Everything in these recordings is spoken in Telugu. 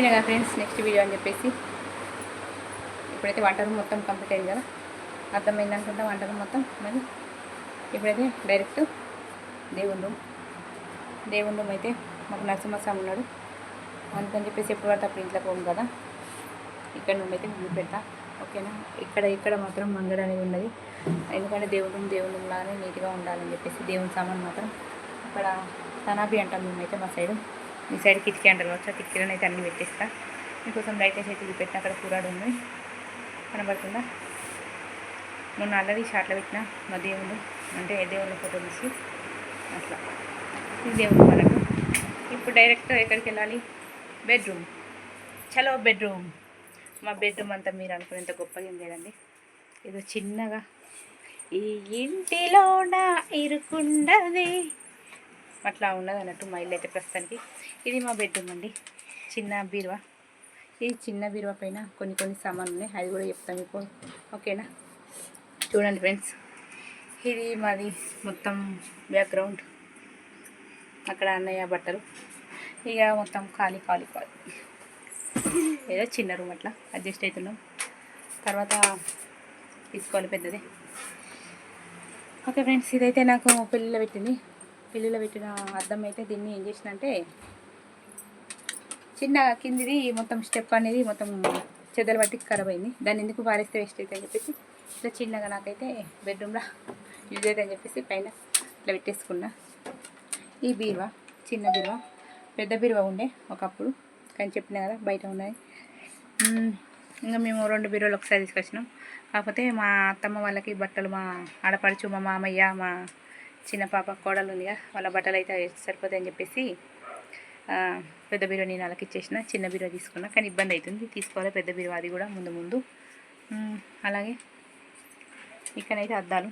చెప్పిన కదా ఫ్రెండ్స్ నెక్స్ట్ వీడియో అని చెప్పేసి. ఇప్పుడైతే వంట రూమ్ మొత్తం కంప్లీట్ అయింది కదా, అర్థమైంది అనుకుంటా వంట రూమ్ మొత్తం. మరి ఇప్పుడైతే డైరెక్ట్ దేవుని రూమ్ అయితే మాకు నరసింహస్వామి ఉన్నాడు, అందుకని చెప్పేసి ఎప్పుడు పడితే అప్పుడు ఇంట్లోకి పోము కదా, ఇక్కడ నుండి అయితే ముందు పెడతా. ఓకేనా. ఇక్కడ మాత్రం మంగళ అనేది ఉన్నది, ఎందుకంటే దేవుని రూమ్ లాగానే నీట్గా ఉండాలని చెప్పేసి దేవుని సామాన్ మాత్రం ఇక్కడ తనాబి అంటాం మేమైతే మా సైడు. ఈ సైడ్ కిటికీ అంటారు వచ్చా, కిటికీలను అయితే అన్నీ పెట్టేస్తా. మీకోసం లైట్ వేసి అయితే పెట్టిన అక్కడ కూరాడు ఉంది కనబడుతుందా. మొన్న ఆల్రెడీ షార్ట్లో పెట్టిన మా దేవుడు, అంటే దేవుళ్ళ ఫోటో తీసి అట్లా. ఇది దేవుడు మనకు. ఇప్పుడు డైరెక్ట్ ఎక్కడికి వెళ్ళాలి, బెడ్రూమ్. చలో బెడ్రూమ్. మా బెడ్రూమ్ అంతా మీరు అనుకునేంత గొప్పగా ఏం లేదండి, ఏదో చిన్నగా ఈ ఇంటిలోన ఇరుకుండది అట్లా ఉన్నది అన్నట్టు మా ఇల్లు అయితే ప్రస్తుతానికి. ఇది మా బెడ్రూమ్ అండి, చిన్న బీరువా. ఈ చిన్న బీరువా పైన కొన్ని సామాన్లు ఉన్నాయి, అది కూడా చెప్తాను మీకు. ఓకేనా. చూడండి ఫ్రెండ్స్, ఇది మాది మొత్తం బ్యాక్గ్రౌండ్. అక్కడ అన్నయ్య బట్టలు, ఇక మొత్తం ఖాళీ ఏదో చిన్న రూమ్ అట్లా అడ్జస్ట్ అవుతున్నాం. తర్వాత తీసుకోవాలి పెద్దది. ఓకే ఫ్రెండ్స్, ఇదైతే నాకు పెళ్ళిలో పెట్టిన అద్దం అయితే దీన్ని ఏం చేసిన అంటే చిన్న కిందిది మొత్తం స్టెప్ అనేది మొత్తం చెదలు బట్టి ఖరాబ్ అయింది, దాన్ని ఎందుకు పారేస్తే వేస్ట్ అయితే అని చెప్పేసి ఇట్లా చిన్నగా నాకైతే బెడ్రూమ్లో యూజ్ అయితే అని చెప్పేసి పైన ఇట్లా పెట్టేసుకున్నా. ఈ బీరువా చిన్న బీరువా, పెద్ద బీరువా ఉండే ఒకప్పుడు, కానీ చెప్పినా కదా బయట ఉన్నాయి. ఇంకా మేము 2 బీరువాలు ఒకసారి తీసుకొచ్చినాం. కాకపోతే మా అత్తమ్మ వాళ్ళకి బట్టలు, మా ఆడపడుచు, మా మామయ్య, మా చిన్న పాప కోడలు ఉందిగా, వాళ్ళ బట్టలు అయితే సరిపోతాయని చెప్పేసి పెద్ద బీరువా నేను వాళ్ళకి ఇచ్చేసిన, చిన్న బీరువా తీసుకున్నా. కానీ ఇబ్బంది అవుతుంది, తీసుకోవాలి పెద్ద బీరువా అది కూడా ముందు. అలాగే ఇక్కడైతే అద్దాలు,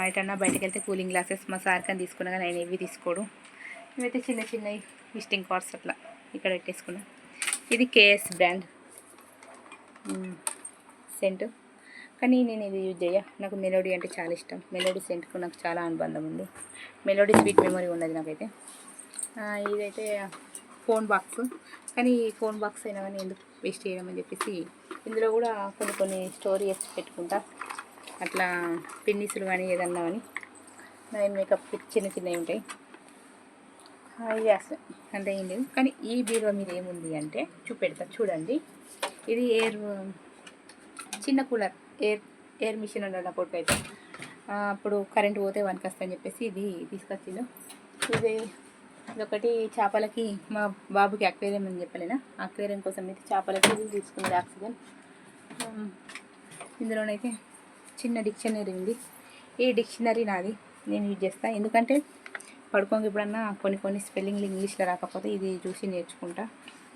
ఎటన్నా బయటకు వెళ్తే కూలింగ్ గ్లాసెస్ మా సార్ కానీ తీసుకున్నా, కానీ ఆయన ఏవి తీసుకోడు. ఇవైతే చిన్నవి విజిటింగ్ కార్డ్స్ అట్లా ఇక్కడ పెట్టేసుకున్నా. ఇది కేఎస్ బ్రాండ్ సెంట్, కానీ నేను ఇది యూజ్ చేయ. నాకు మెలోడీ అంటే చాలా ఇష్టం, మెలోడీ సెంట్కు నాకు చాలా అనుబంధం ఉంది, మెలోడీ స్వీట్ మెమరీ ఉన్నది నాకైతే. ఇదైతే ఫోన్ బాక్స్, కానీ ఈ ఫోన్ బాక్స్ అయినా కానీ ఎందుకు వేస్ట్ చేయడం అని చెప్పేసి ఇందులో కూడా కొన్ని స్టోరీ వేసి పెట్టుకుంటా, అట్లా పిన్నిసులు కానీ ఏదన్నా కానీ నైన్ మేకప్ చిన్నవి ఉంటాయి. ఇది అంతే ఏం లేదు. కానీ ఈ బీరువా మీద ఏముంది అంటే చూపెడతా చూడండి. ఇది చిన్న కూలర్, ఎయిర్ మిషన్ ఉండాలి నా కొడుకు అయితే. అప్పుడు కరెంట్ పోతే వనికొస్తా అని చెప్పేసి ఇది తీసుకొచ్చిండు. ఇదొకటి చేపలకి, మా బాబుకి అక్వేరియం అని చెప్పలేనా, అక్వేరియం కోసం అయితే చేపలకి ఇది తీసుకున్నది ఆక్సిజన్. ఇందులోనైతే చిన్న డిక్షనరీ ఉంది. ఈ డిక్షనరీ నాది, నేను యూజ్ చేస్తాను. ఎందుకంటే పడుకోంగా ఎప్పుడన్నా కొన్ని స్పెల్లింగ్లు ఇంగ్లీష్లో రాకపోతే ఇది చూసి నేర్చుకుంటా.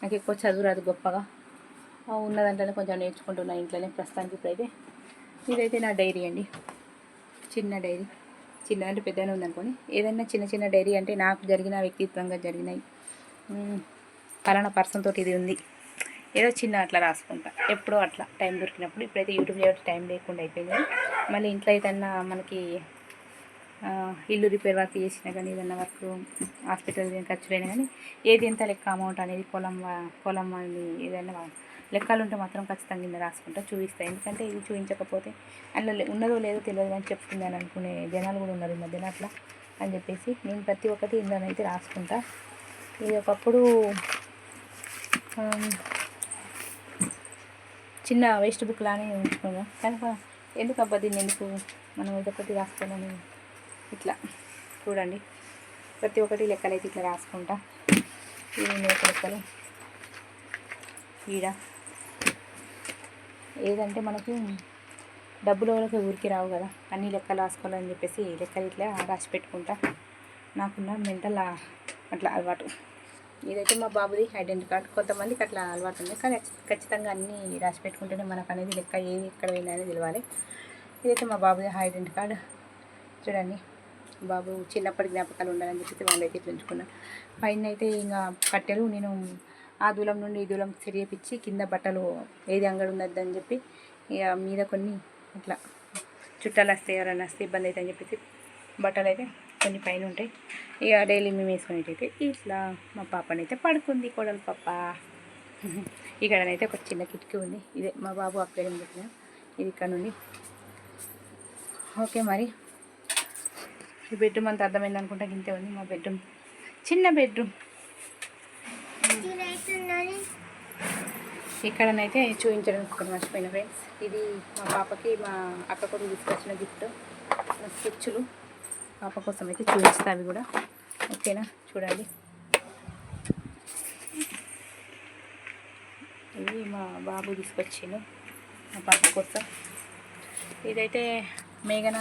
నాకు ఎక్కువ చదువు రాదు గొప్పగా, ఉన్నదంటేనే కొంచెం నేర్చుకుంటున్నా ఇంట్లోనే ప్రస్తుతానికి. ఇప్పుడైతే ఇదైతే నా డైరీ అండి, చిన్న డైరీ. చిన్న అంటే పెద్దనే ఉందనుకోండి, ఏదైనా చిన్న డైరీ అంటే నాకు జరిగిన వ్యక్తిత్వంగా జరిగినాయి, పలానా పర్సన్ తోటి ఇది ఉంది, ఏదో చిన్న అట్లా రాసుకుంటా ఎప్పుడో అట్లా టైం దొరికినప్పుడు. ఇప్పుడైతే యూట్యూబ్ చేయడం టైం లేకుండా అయిపోయింది. మళ్ళీ ఇంట్లో ఏదన్నా మనకి ఇల్లు రిపేర్ వర్క్ చేసినా కానీ, ఏదన్నా వర్క్ హాస్పిటల్ ఖర్చులైనా కానీ, ఏది ఎంత లెక్క అమౌంట్ అనేది పొలం అని ఏదైనా లెక్కలు ఉంటే మాత్రం ఖచ్చితంగా కింద రాసుకుంటా, చూపిస్తాను. ఎందుకంటే ఇది చూపించకపోతే అందులో ఉన్నదో లేదో తెలియదు అని చెప్తుంది అని అనుకునే జనాలు కూడా ఉన్నారు ఈ మధ్యన, అట్లా అని చెప్పేసి నేను ప్రతి ఒక్కటి ఇందులోనైతే రాసుకుంటా. ఇది ఒకప్పుడు చిన్న వేస్ట్ బుక్ లానే ఉంచుకున్నాం, కనుక ఎందుకు అబ్బా దీన్ని ఎందుకు మనం ఇదొకటి రాసుకోవాలని ఇట్లా చూడండి. ప్రతి ఒక్కటి లెక్కలు అయితే ఇట్లా రాసుకుంటా. ఇవి లెక్కలు ఈడ ఏదంటే మనకి డబ్బుల వరకు ఊరికి రావు కదా, అన్ని లెక్కలు రాసుకోవాలని చెప్పేసి లెక్కలు ఇట్లా రాసి పెట్టుకుంటా. నాకున్న మెంటల్ అట్లా అలవాటు. ఇదైతే మా బాబుది ఐడెంటిటీ కార్డ్. కొంతమందికి అట్లా అలవాటు ఉంది, కానీ ఖచ్చితంగా అన్నీ రాసి పెట్టుకుంటేనే మనకు అనేది లెక్క ఏది ఎక్కడ పోయినా అనేది తెలియాలి. ఇదైతే మా బాబుది ఐడెంటిటీ కార్డ్. చూడండి, బాబు చిన్నప్పటి జ్ఞాపకాలు ఉండాలని చెప్పేసి వాళ్ళైతే ఇట్లా ఉంచుకున్నాను. పైన అయితే ఇంకా కట్టెలు నేను ఆ దూలం నుండి ఈ దూలం సెట్ చేయించి, కింద బట్టలు ఏది అంగడి ఉన్నదని చెప్పి, ఇక మీద కొన్ని అట్లా చుట్టాలు వస్తే ఎవరైనా వస్తే ఇబ్బంది అవుతుందని చెప్పేసి బట్టలు అయితే కొన్ని పైన ఉంటాయి. ఇక డైలీ మేము వేసుకునేటైతే ఇట్లా మా పాపనైతే పడుకుంది కోడలు పాప. ఇక్కడనైతే ఒక చిన్న కిటికీ ఉంది. ఇదే మా బాబు అక్కడ పెట్టిన ఇది ఇక్కడ నుండి. ఓకే మరి ఈ బెడ్రూమ్ అంతా అర్థమైంది అనుకుంటా. ఇంతే ఉంది మా బెడ్రూమ్, చిన్న బెడ్రూమ్. ఇక్కడనైతే చూపించడానికి ఒకటి మర్చిపోయిన ఫ్రెండ్స్, ఇది మా పాపకి మా అక్క కొడుకు తీసుకొచ్చిన గిఫ్ట్ స్కెచ్లు. పాప కోసం అయితే చూపిస్తా అవి కూడా. ఓకేనా, చూడండి. ఇవి మా బాబు తీసుకొచ్చిండు మా పాప కోసం. ఇదైతే మేఘన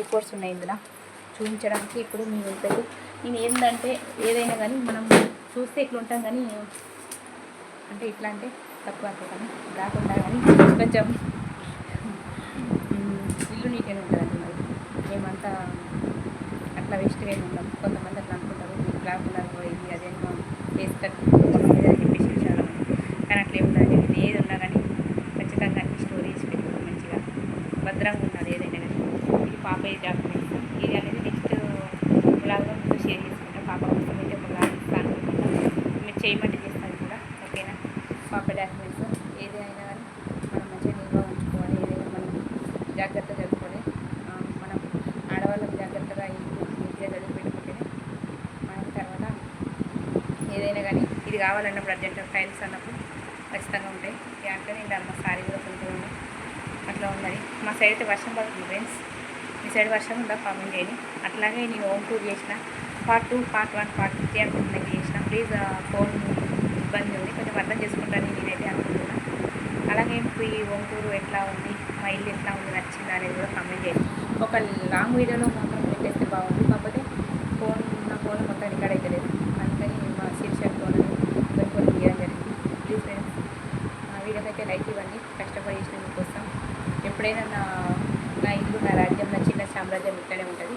రిపోర్ట్స్ ఉన్నాయి ఇందులో చూపించడానికి. ఇప్పుడు మేము వెళ్తుంది నేను ఏంటంటే ఏదైనా కానీ మనం చూస్తే ఇట్లా ఉంటాం కానీ అంటే ఇట్లా అంటే తక్కువ అంటే కానీ రాకుండా కానీ కొంచెం ఇల్లు నీట్గానే ఉంటుందండి. మరి మేమంతా అట్లా వేస్ట్గా ఉంటాం. కొంతమంది అట్లా అనుకుంటారు మీకు రాకుండా ఇది అదేమో వేసి కట్టుకుంటుంది అని చెప్పేసి చాలా కానీ అట్లా ఏముంటుంది. నేను ఏది ఉన్నా కానీ ఖచ్చితంగా అన్ని స్టోరేజ్ పెట్టుకుని మంచిగా భద్రంగా ఉన్నది ఏదైనా కానీ. ఇది పాప డాక్యుమెంట్స్. ఇది అనేది నెక్స్ట్ బ్లాగ్లో మీతో షేర్ చేసుకుంటాం. పాప కోసం అయితే ఒక బ్లాగ్ ఇస్తాను అనుకుంటా. మీరు చేయమంటే చేస్తాను కూడా. ఓకేనా, పాప డాక్యుమెంట్స్ ఏదైనా కానీ మనం మంచిగా నిల్వ ఉంచుకోవాలి. ఏదైనా మనం జాగ్రత్త జరుపుకోవాలి. మనం ఆడవాళ్ళం జాగ్రత్తగా ఇల్లు నీట్గా చదివి పెట్టుకుంటేనే మనం తర్వాత ఏదైనా కానీ ఇది కావాలన్నప్పుడు అర్జెంట్ ఫైల్స్ అన్నప్పుడు ఖచ్చితంగా ఉంటాయి. అంటే నేను అమ్మ సారీ కూడా కొంచెం ఉంది అట్లా ఉన్నది. మా సైడ్ అయితే వర్షం పడుతుంది ఫ్రెండ్స్. మీ సైడ్ వర్షం ఉందా కామెంట్ చేయండి. అట్లాగే నేను హోమ్ టూర్ చేసిన పార్ట్ 2, పార్ట్ 1, పార్ట్ 3 అనుకుంటున్నాను చేసిన. ప్లీజ్ ఫోన్ ఇబ్బంది ఉంది కొంచెం అర్థం చేసుకుంటాను నేనైతే అనుకుంటున్నాను. అలాగే మీకు ఈ హోమ్ టూర్ ఎట్లా ఉంది, మా ఇల్లు ఎట్లా ఉంది, నచ్చిందా అనేది కూడా కామెంట్ చేయండి. ఒక లాంగ్ వీడియోలో మాత్రం పెట్టేస్తే బాగుంది. కాకపోతే నా ఫోన్ మొత్తం రికార్డ్ అయితే లేదు. అందుకని మా శీర్షక్ ఫోన్ కొన్ని తీయడం జరిగింది. ప్లీజ్ ఫ్రెండ్స్ ఆ వీడియోకి అయితే లైక్ ఇవ్వండి. కష్టపడి చేసిన మీకోసం. ఎప్పుడైనా నా ఇల్లు, నా రాజ్యం, నా చిన్న సామ్రాజ్యం ఇట్లనే ఉంటుంది.